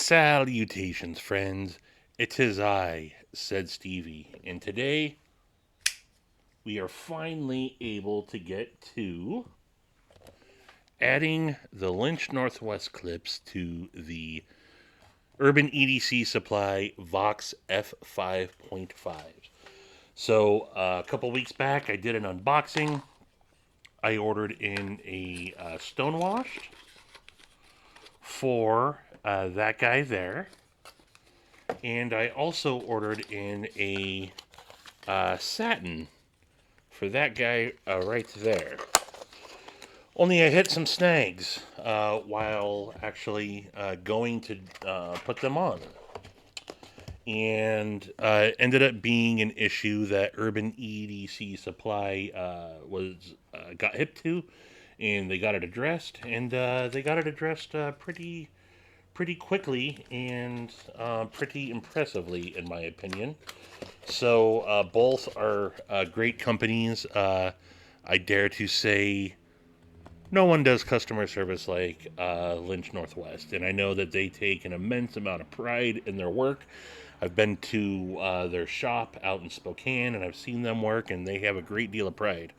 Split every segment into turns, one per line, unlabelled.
Salutations, friends. It is I, said Stevie, and today we are finally able to get to adding the Lynch Northwest clips to the Urban EDC Supply Vox F5.5. So, a couple weeks back, I did an unboxing. I ordered in a stonewashed for that guy there. And I also ordered in a satin for that guy right there. Only I hit some snags while actually going to put them on. And ended up being an issue that Urban EDC Supply got hip to, and they got it addressed, and they got it addressed pretty quickly and pretty impressively, in my opinion. So both are great companies. I dare to say no one does customer service like Lynch Northwest, and I know that they take an immense amount of pride in their work. I've been to their shop out in Spokane, and I've seen them work, and they have a great deal of pride.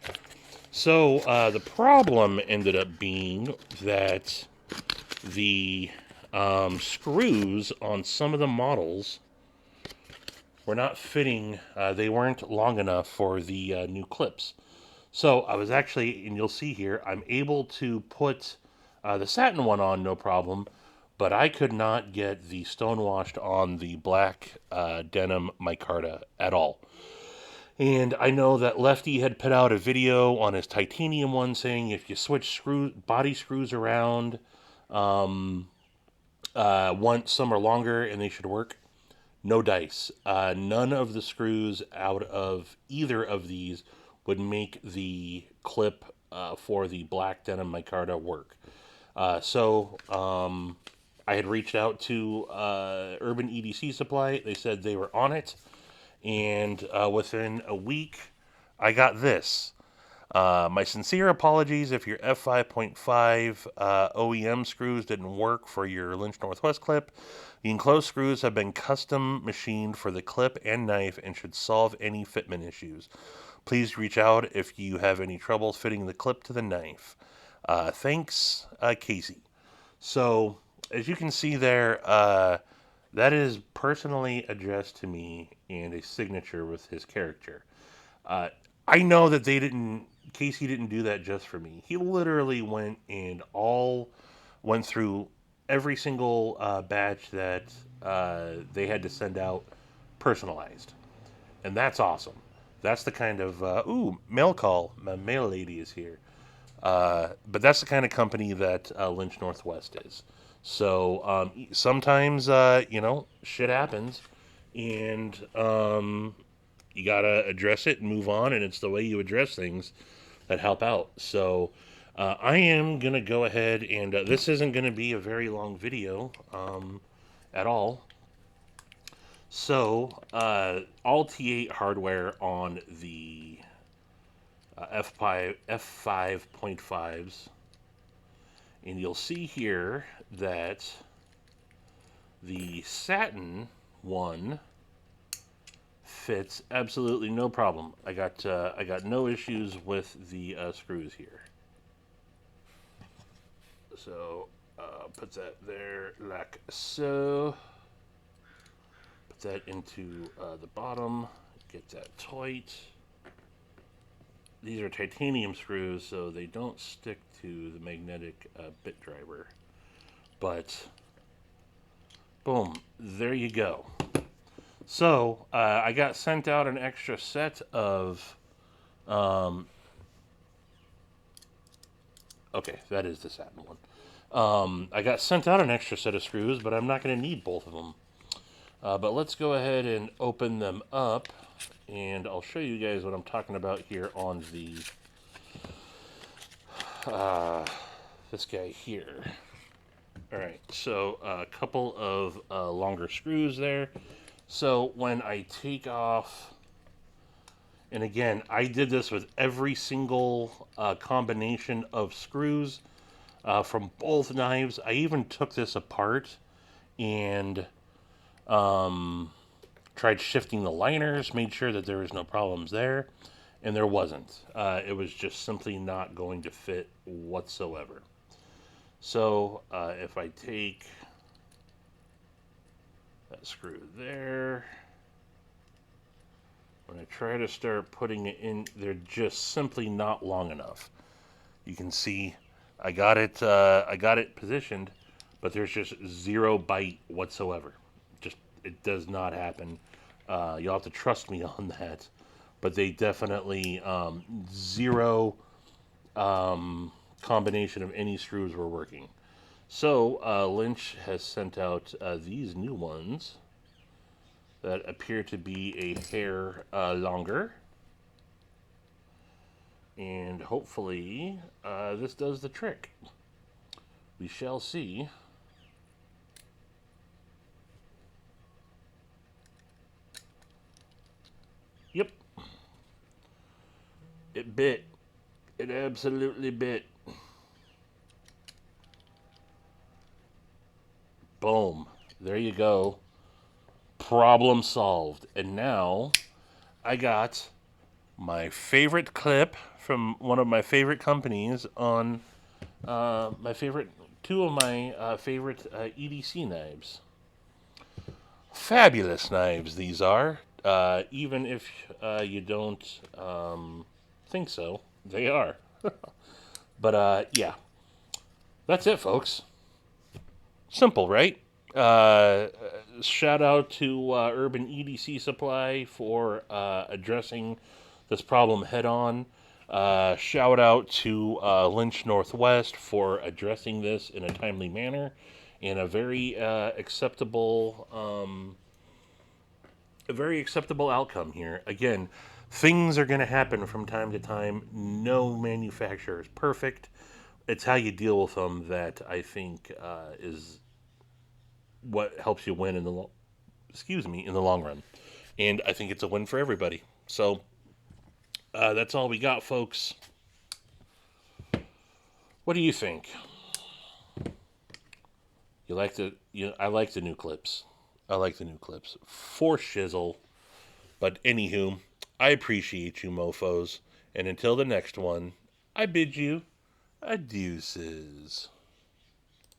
So the problem ended up being that the screws on some of the models were not fitting. They weren't long enough for the new clips. So I was actually, and you'll see here, I'm able to put the satin one on, no problem, but I could not get the stonewashed on the black denim micarta at all. And I know that Lefty had put out a video on his titanium one saying if you switch body screws around, some are longer and they should work. No dice. None of the screws out of either of these would make the clip for the black denim micarta work. So I had reached out to Urban EDC Supply. They said they were on it. And within a week, I got this. My sincere apologies if your F5.5 OEM screws didn't work for your Lynch Northwest clip. The enclosed screws have been custom machined for the clip and knife and should solve any fitment issues. Please reach out if you have any trouble fitting the clip to the knife. Thanks, Casey. So, as you can see there, that is personally addressed to me and a signature with his character. I know that Casey didn't do that just for me. He literally went through every single batch that they had to send out personalized. And that's awesome. That's the kind of, mail call. My mail lady is here. But that's the kind of company that Lynch Northwest is. So sometimes, shit happens. And you got to address it and move on. And it's the way you address things that help out. So I am going to go ahead and this isn't going to be a very long video at all. So all T8 hardware on the F5.5s. And you'll see here that the satin one fits absolutely no problem. I got no issues with the screws here. So put that there like so. Put that into the bottom. Get that tight. These are titanium screws, so they don't stick to the magnetic bit driver. But boom, there you go. So I got sent out an extra set of okay, that is the satin one. I got sent out an extra set of screws, but I'm not going to need both of them. But let's go ahead and open them up, and I'll show you guys what I'm talking about here on the this guy here. All right, so a couple of longer screws there. So when I take off, and again, I did this with every single combination of screws from both knives. I even took this apart and tried shifting the liners, made sure that there was no problems there, and there wasn't. It was just simply not going to fit whatsoever. So if I take that screw there, when I try to start putting it in, they're just simply not long enough. You can see I got it positioned, but there's just zero bite whatsoever. Just it does not happen. You'll have to trust me on that. But they definitely zero combination of any screws were working. So Lynch has sent out these new ones that appear to be a hair longer. And hopefully this does the trick. We shall see. Yep. It bit. It absolutely bit. Boom. There you go. Problem solved. And now I got my favorite clip from one of my favorite companies on my favorite, two of my favorite EDC knives. Fabulous knives these are. Even if you don't think so, they are. But yeah, that's it, folks. Simple, right? Shout out to Urban EDC Supply for addressing this problem head on. Shout out to Lynch Northwest for addressing this in a timely manner and a very acceptable outcome here. Again, things are going to happen from time to time. No manufacturer is perfect. It's how you deal with them that I think is what helps you win in the in the long run. And I think it's a win for everybody. So that's all we got, folks. What do you think? You like the? I like the new clips. I like the new clips for shizzle. But anywho, I appreciate you, mofo's. And until the next one, I bid you adeuces.